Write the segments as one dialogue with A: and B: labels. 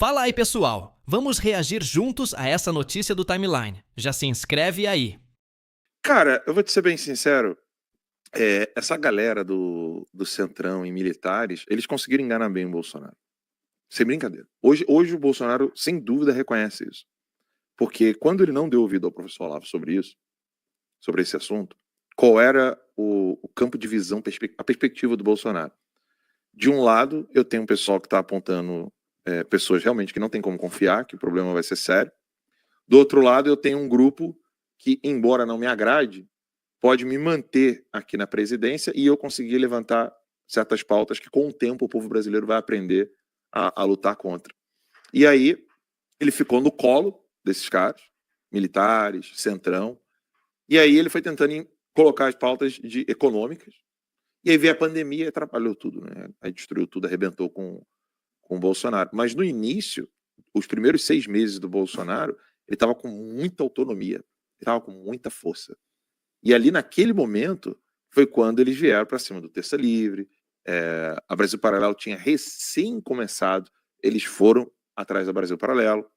A: Fala aí, pessoal! Vamos reagir juntos a essa notícia do Timeline. Já se inscreve aí.
B: Cara, eu vou te ser bem sincero, essa galera do Centrão e militares, eles conseguiram enganar bem o Bolsonaro. Sem brincadeira. Hoje o Bolsonaro, sem dúvida, reconhece isso. Porque quando ele não deu ouvido ao professor Olavo sobre isso, sobre esse assunto, qual era o campo de visão, a perspectiva do Bolsonaro? De um lado, eu tenho um pessoal que está apontando pessoas realmente que não tem como confiar, que o problema vai ser sério. Do outro lado, eu tenho um grupo que, embora não me agrade, pode me manter aqui na presidência e eu conseguir levantar certas pautas que, com o tempo, o povo brasileiro vai aprender a lutar contra. E aí, ele ficou no colo desses caras, militares, centrão, e aí ele foi tentando colocar as pautas econômicas, e aí veio a pandemia e atrapalhou tudo, né? Aí destruiu tudo, arrebentou com o Bolsonaro. Mas no início, os primeiros 6 meses do Bolsonaro, ele estava com muita autonomia, ele estava com muita força. E ali, naquele momento, foi quando eles vieram para cima do Terça Livre, a Brasil Paralelo tinha recém começado, eles foram atrás da Brasil Paralelo,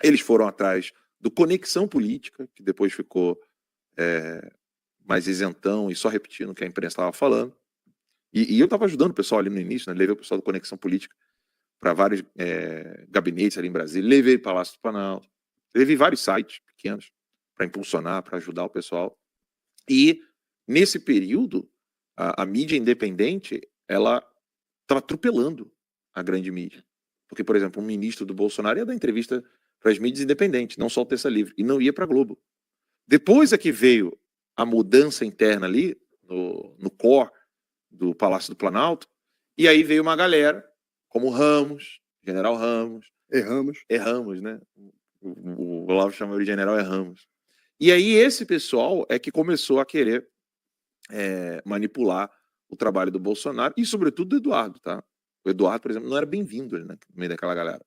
B: eles foram atrás do Conexão Política, que depois ficou mais isentão e só repetindo o que a imprensa estava falando. E eu estava ajudando o pessoal ali no início, né? Levei o pessoal do Conexão Política para vários gabinetes ali em Brasília, levei o Palácio do Planalto, levei vários sites pequenos para impulsionar, para ajudar o pessoal. E, nesse período, a mídia independente, ela estava atropelando a grande mídia. Porque, por exemplo, um ministro do Bolsonaro ia dar entrevista para as mídias independentes, não só o Terça Livre, e não ia para a Globo. Depois é que veio a mudança interna ali, no core do Palácio do Planalto, e aí veio uma galera, como Ramos, General Ramos. Erramos, né? O Olavo chamou ele de General Ramos. E aí esse pessoal é que começou a querer manipular o trabalho do Bolsonaro e, sobretudo, do Eduardo, tá? O Eduardo, por exemplo, não era bem-vindo ali, né, no meio daquela galera.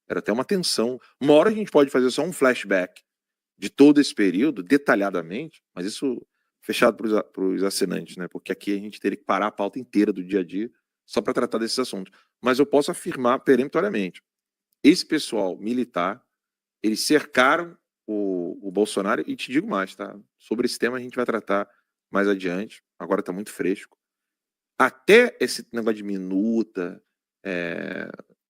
B: Era até uma tensão. Uma hora a gente pode fazer só um flashback de todo esse período, detalhadamente, mas isso fechado para os assinantes, né? Porque aqui a gente teria que parar a pauta inteira do dia a dia só para tratar desses assuntos. Mas eu posso afirmar peremptoriamente, esse pessoal militar, eles cercaram o Bolsonaro, e te digo mais, tá? Sobre esse tema a gente vai tratar mais adiante, agora está muito fresco. Até esse negócio de minuta,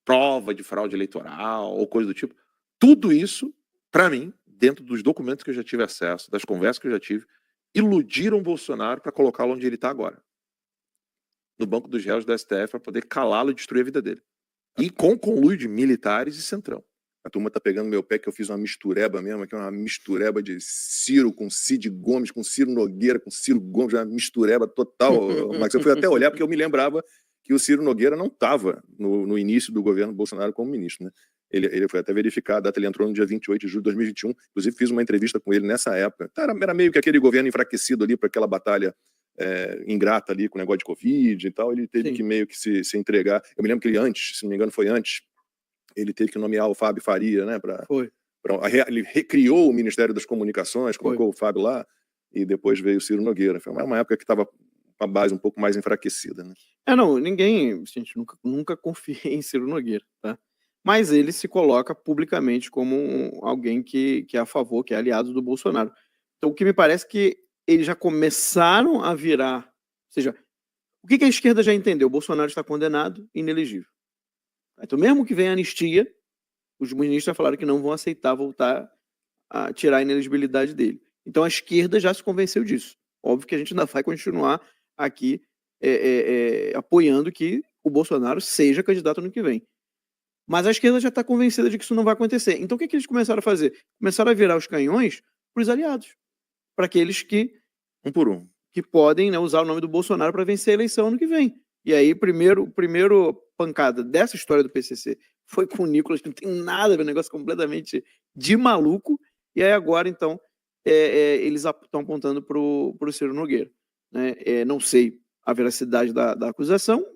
B: prova de fraude eleitoral ou coisa do tipo, tudo isso, para mim, dentro dos documentos que eu já tive acesso, das conversas que eu já tive, iludiram o Bolsonaro para colocá-lo onde ele está agora. No banco dos réus do STF, para poder calá-lo e destruir a vida dele. E com conluio de militares e centrão.
C: A turma tá pegando meu pé que eu fiz uma mistureba mesmo, que é uma mistureba de Ciro com Cid Gomes, com Ciro Nogueira, com Ciro Gomes, uma mistureba total. Mas eu fui até olhar porque eu me lembrava que o Ciro Nogueira não estava no início do governo Bolsonaro como ministro, né? Ele foi até verificado, ele entrou no dia 28 de julho de 2021, inclusive fiz uma entrevista com ele nessa época. Era meio que aquele governo enfraquecido ali para aquela batalha ingrata ali com o negócio de Covid e tal, ele teve que meio que se entregar. Eu me lembro que ele antes, se não me engano foi antes, ele teve que nomear o Fábio Faria, né? Ele recriou o Ministério das Comunicações, colocou o Fábio lá, e depois veio o Ciro Nogueira. Foi uma época que estava com a base um pouco mais enfraquecida, né?
D: Gente, nunca confiei em Ciro Nogueira, tá? Mas ele se coloca publicamente como alguém que é a favor, que é aliado do Bolsonaro. Então, o que me parece que eles já começaram a virar... Ou seja, o que a esquerda já entendeu? O Bolsonaro está condenado e inelegível. Então, mesmo que venha a anistia, os ministros já falaram que não vão aceitar voltar a tirar a inelegibilidade dele. Então, a esquerda já se convenceu disso. Óbvio que a gente ainda vai continuar aqui apoiando que o Bolsonaro seja candidato no que vem. Mas a esquerda já está convencida de que isso não vai acontecer. Então, o que eles começaram a fazer? Começaram a virar os canhões para os aliados. Para aqueles que...
B: Um por um.
D: Que podem, né, usar o nome do Bolsonaro para vencer a eleição ano que vem. E aí, primeiro pancada dessa história do PCC foi com o Nicolas, que não tem nada a ver, um negócio completamente de maluco. E aí agora, então, eles estão apontando para o Ciro Nogueira. Né? Não sei a veracidade da acusação,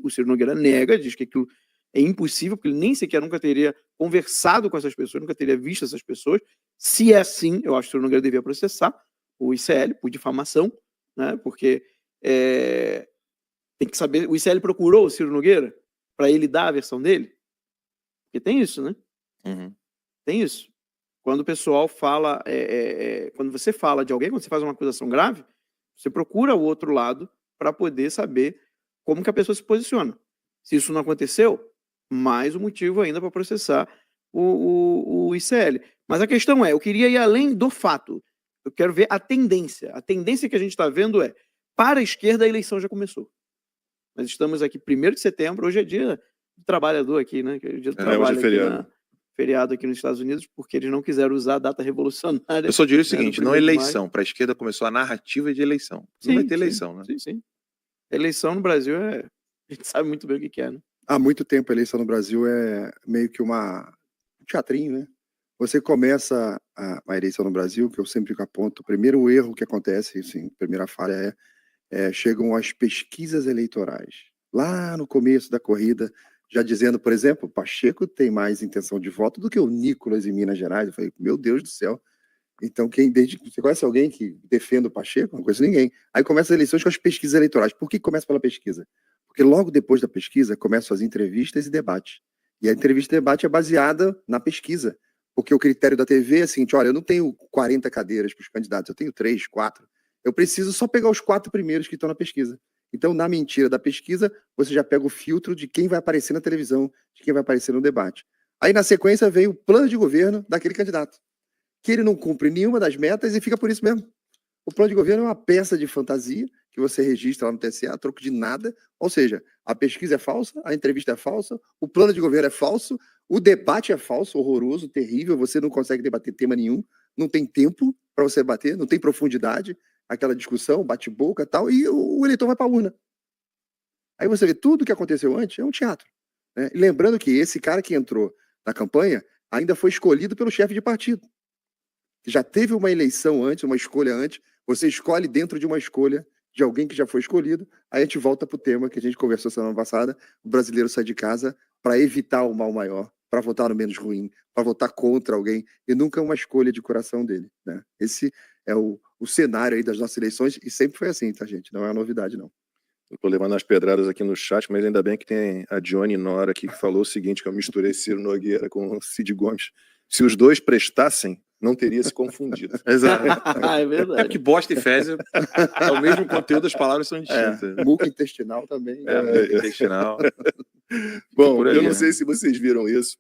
D: o Ciro Nogueira nega, diz que aquilo é impossível, porque ele nem sequer nunca teria conversado com essas pessoas, nunca teria visto essas pessoas. Se é assim, eu acho que o Ciro Nogueira devia processar o ICL por difamação, né? Porque tem que saber, o ICL procurou o Ciro Nogueira para ele dar a versão dele? Porque tem isso, né?
B: Uhum.
D: Tem isso. Quando o pessoal fala, quando você fala de alguém, quando você faz uma acusação grave, você procura o outro lado para poder saber como que a pessoa se posiciona. Se isso não aconteceu, mais um motivo ainda para processar o ICL. Mas a questão é, eu queria ir além do fato. Eu quero ver a tendência. A tendência que a gente está vendo é, para a esquerda, a eleição já começou. Nós estamos aqui 1º de setembro, hoje é dia do trabalhador aqui, né? Que é o dia do trabalho
C: hoje é
D: aqui
C: feriado.
D: feriado aqui nos Estados Unidos, porque eles não quiseram usar a data revolucionária.
B: Eu só diria o
D: do
B: seguinte, não
D: 1º de maio.
B: eleição. Para a esquerda começou a narrativa de eleição. Não vai ter eleição, né?
D: Sim. Eleição no Brasil a gente sabe muito bem o que é, né?
E: Há muito tempo a eleição no Brasil é meio que um teatrinho, né? Você começa a eleição no Brasil, que eu sempre aponto, o primeiro erro que acontece, assim, a primeira falha chegam as pesquisas eleitorais. Lá no começo da corrida, já dizendo, por exemplo, Pacheco tem mais intenção de voto do que o Nicolas em Minas Gerais. Eu falei, meu Deus do céu. Então, você conhece alguém que defenda o Pacheco? Não conheço ninguém. Aí começa as eleições com as pesquisas eleitorais. Por que começa pela pesquisa? Porque logo depois da pesquisa começam as entrevistas e debates. E a entrevista e debate é baseada na pesquisa. Porque o critério da TV é assim, olha, eu não tenho 40 cadeiras para os candidatos, eu tenho 3, 4. Eu preciso só pegar os 4 primeiros que estão na pesquisa. Então, na mentira da pesquisa, você já pega o filtro de quem vai aparecer na televisão, de quem vai aparecer no debate. Aí, na sequência, vem o plano de governo daquele candidato, que ele não cumpre nenhuma das metas e fica por isso mesmo. O plano de governo é uma peça de fantasia que você registra lá no TSE a troco de nada, ou seja, a pesquisa é falsa, a entrevista é falsa, o plano de governo é falso, o debate é falso, horroroso, terrível, você não consegue debater tema nenhum, não tem tempo para você debater, não tem profundidade, aquela discussão, bate-boca e tal, e o eleitor vai para a urna. Aí você vê tudo que aconteceu antes, é um teatro. Né? E lembrando que esse cara que entrou na campanha ainda foi escolhido pelo chefe de partido. Já teve uma eleição antes, uma escolha antes, você escolhe dentro de uma escolha de alguém que já foi escolhido, aí a gente volta para o tema que a gente conversou semana passada, o brasileiro sai de casa para evitar o mal maior, para votar no menos ruim, para votar contra alguém, e nunca é uma escolha de coração dele. Né? Esse é o cenário aí das nossas eleições, e sempre foi assim, tá, gente? Não é uma novidade, não.
C: Eu tô levando as pedradas aqui no chat, mas ainda bem que tem a Dione Nora aqui que falou o seguinte, que eu misturei Ciro Nogueira com o Cid Gomes. Se os dois prestassem, não teria se confundido.
B: Exato.
D: É verdade.
B: É porque bosta e fezes é o mesmo conteúdo, as palavras são distintas.
E: Muca intestinal também.
B: Intestinal.
C: Bom,
B: por aí,
C: eu não
B: né?
C: sei se vocês viram isso.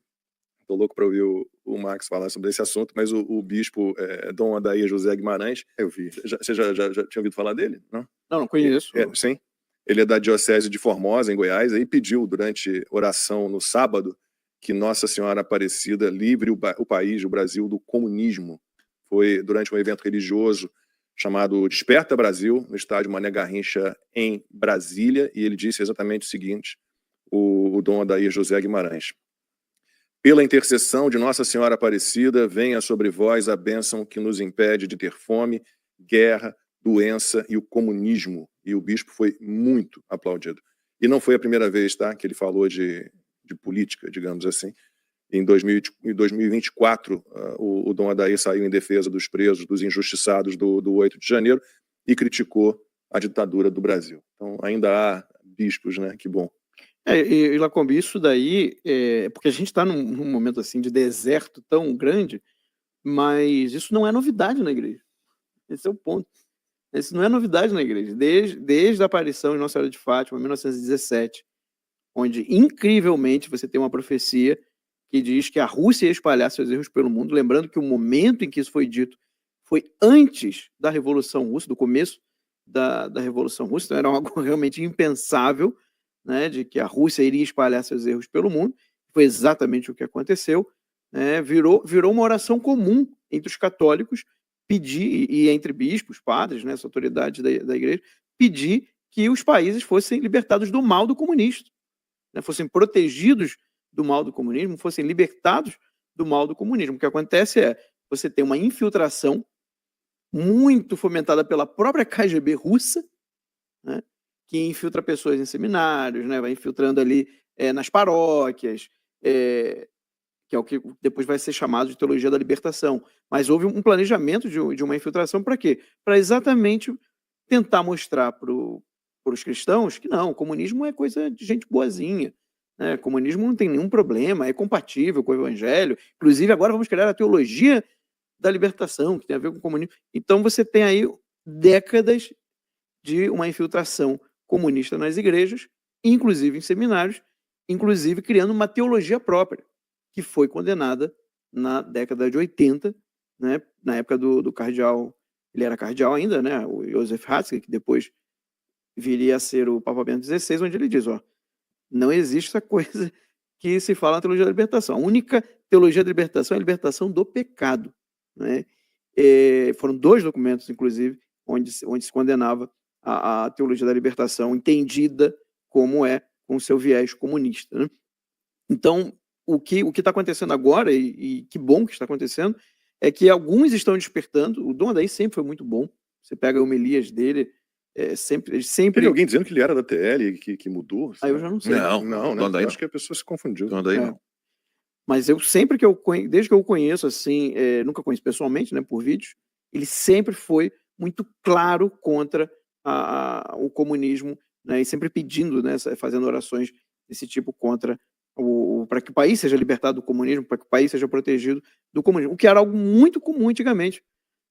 C: Estou louco para ouvir o Max falar sobre esse assunto, mas o bispo Dom Adair José Guimarães,
E: Eu vi.
C: você já tinha ouvido falar dele? Não?
D: Não conheço.
C: Sim. Ele é da Diocese de Formosa, em Goiás, aí pediu durante oração no sábado que Nossa Senhora Aparecida livre o país, o Brasil, do comunismo. Foi durante um evento religioso chamado Desperta Brasil, no estádio Mané Garrincha, em Brasília, e ele disse exatamente o seguinte, o Dom Adair José Guimarães. Pela intercessão de Nossa Senhora Aparecida, venha sobre vós a bênção que nos impede de ter fome, guerra, doença e o comunismo. E o bispo foi muito aplaudido. E não foi a primeira vez, tá, que ele falou de política, digamos assim. Em 2024, o Dom Adair saiu em defesa dos presos, dos injustiçados do 8 de janeiro e criticou a ditadura do Brasil. Então, ainda há bispos, né? Que bom.
D: E Lacombe, isso daí é porque a gente está num momento assim de deserto tão grande, mas isso não é novidade na igreja. Esse é o ponto. Isso não é novidade na igreja. Desde a aparição de Nossa Senhora de Fátima, em 1917, onde, incrivelmente, você tem uma profecia que diz que a Rússia ia espalhar seus erros pelo mundo, lembrando que o momento em que isso foi dito foi antes da Revolução Russa, do começo da Revolução Russa, então era algo realmente impensável, né, de que a Rússia iria espalhar seus erros pelo mundo. Foi exatamente o que aconteceu. Né, virou uma oração comum entre os católicos, pedir, e entre bispos, padres, né, essa autoridade da igreja, pedir que os países fossem libertados do mal do comunismo, né, fossem protegidos do mal do comunismo, fossem libertados do mal do comunismo. O que acontece é, você tem uma infiltração muito fomentada pela própria KGB russa, né, que infiltra pessoas em seminários, né, vai infiltrando ali nas paróquias, que é o que depois vai ser chamado de teologia da libertação. Mas houve um planejamento de uma infiltração para quê? Para exatamente tentar mostrar para os cristãos que não, o comunismo é coisa de gente boazinha, né? Comunismo não tem nenhum problema, é compatível com o evangelho. Inclusive, agora vamos criar a teologia da libertação, que tem a ver com o comunismo. Então, você tem aí décadas de uma infiltração comunista nas igrejas, inclusive em seminários, inclusive criando uma teologia própria, que foi condenada na década de 80, né? Na época do cardeal, ele era cardeal ainda, né? O Joseph Ratzinger, que depois viria a ser o Papa Bento XVI, onde ele diz, ó, não existe essa coisa que se fala na teologia da libertação. A única teologia da libertação é a libertação do pecado, né? Foram 2 documentos, inclusive, onde se condenava a teologia da libertação, entendida como é com o seu viés comunista, né? Então, o que está acontecendo agora, e que bom que está acontecendo, é que alguns estão despertando. O Dom Adair sempre foi muito bom. Você pega a homilias dele, sempre...
C: Teve alguém dizendo que ele era da TL, que mudou?
D: Aí eu já não sei.
B: Não,
C: Não, né?
B: Dom Adair
C: Acho que a pessoa se confundiu.
B: Dom Adair
D: É.
B: não.
D: Mas eu sempre desde que eu o conheço, assim, nunca conheço pessoalmente, né, por vídeos, ele sempre foi muito claro contra o comunismo, né, e sempre pedindo, né, fazendo orações desse tipo contra para que o país seja libertado do comunismo, para que o país seja protegido do comunismo, o que era algo muito comum antigamente.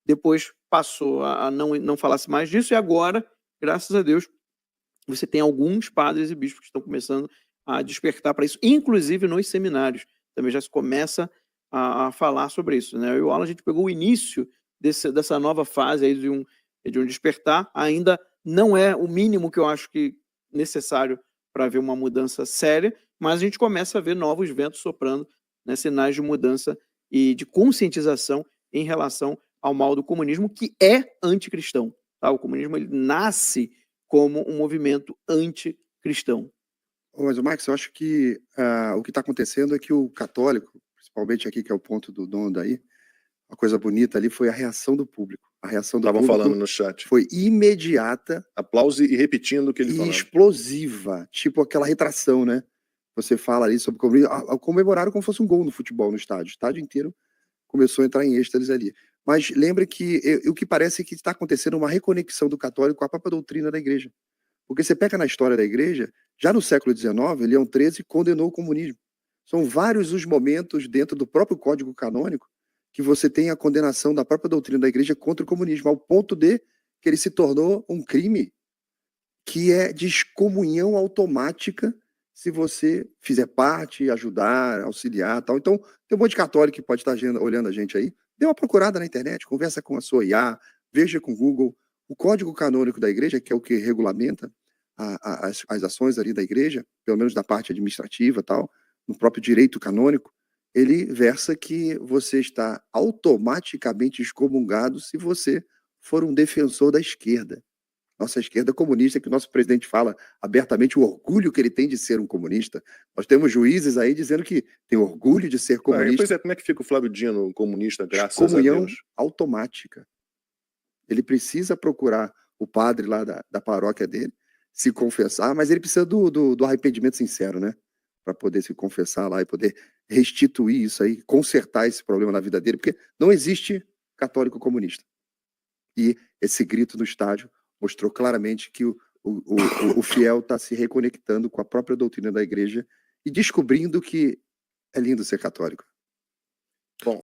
D: Depois passou a não falar-se mais disso, e agora, graças a Deus, você tem alguns padres e bispos que estão começando a despertar para isso, inclusive nos seminários. Também já se começa a falar sobre isso, né? Eu e o Alan, a gente pegou o início dessa nova fase aí de um despertar. Ainda não é o mínimo que eu acho que necessário para ver uma mudança séria, mas a gente começa a ver novos ventos soprando, né, sinais de mudança e de conscientização em relação ao mal do comunismo, que é anticristão. Tá? O comunismo ele nasce como um movimento anticristão.
E: Mas, Max, eu acho que o que está acontecendo é que o católico, principalmente aqui, que é o ponto do Dom Adair, a coisa bonita ali foi a reação do público. A reação do
C: Estavam
E: público
C: falando no chat.
E: foi imediata
C: Aplauso e repetindo o que ele
E: e
C: falava.
E: explosiva, tipo aquela retração, né? Você fala ali sobre comemoraram como se fosse um gol no futebol no estádio. O estádio inteiro começou a entrar em êxtase ali. Mas lembre que o que parece que está acontecendo é uma reconexão do católico com a própria doutrina da igreja. Porque você pega na história da igreja, já no século XIX, Leão XIII condenou o comunismo. São vários os momentos dentro do próprio Código Canônico que você tem a condenação da própria doutrina da igreja contra o comunismo, ao ponto de que ele se tornou um crime que é de excomunhão automática se você fizer parte, ajudar, auxiliar, tal. Então, tem um monte de católico que pode estar olhando a gente aí. Dê uma procurada na internet, conversa com a sua IA, veja com o Google. O Código Canônico da igreja, que é o que regulamenta as ações ali da igreja, pelo menos da parte administrativa, tal, no próprio direito canônico, ele versa que você está automaticamente excomungado se você for um defensor da esquerda. Nossa esquerda comunista, que o nosso presidente fala abertamente o orgulho que ele tem de ser um comunista. Nós temos juízes aí dizendo que tem orgulho de ser comunista.
C: Pois é, como é que fica o Flávio Dino comunista, graças a
E: Comunhão
C: Deus?
E: automática. Ele precisa procurar o padre lá da paróquia dele, se confessar, mas ele precisa do arrependimento sincero, né? Para poder se confessar lá e poder restituir isso aí, consertar esse problema na vida dele, porque não existe católico comunista. E esse grito no estádio mostrou claramente que o fiel está se reconectando com a própria doutrina da igreja e descobrindo que é lindo ser católico.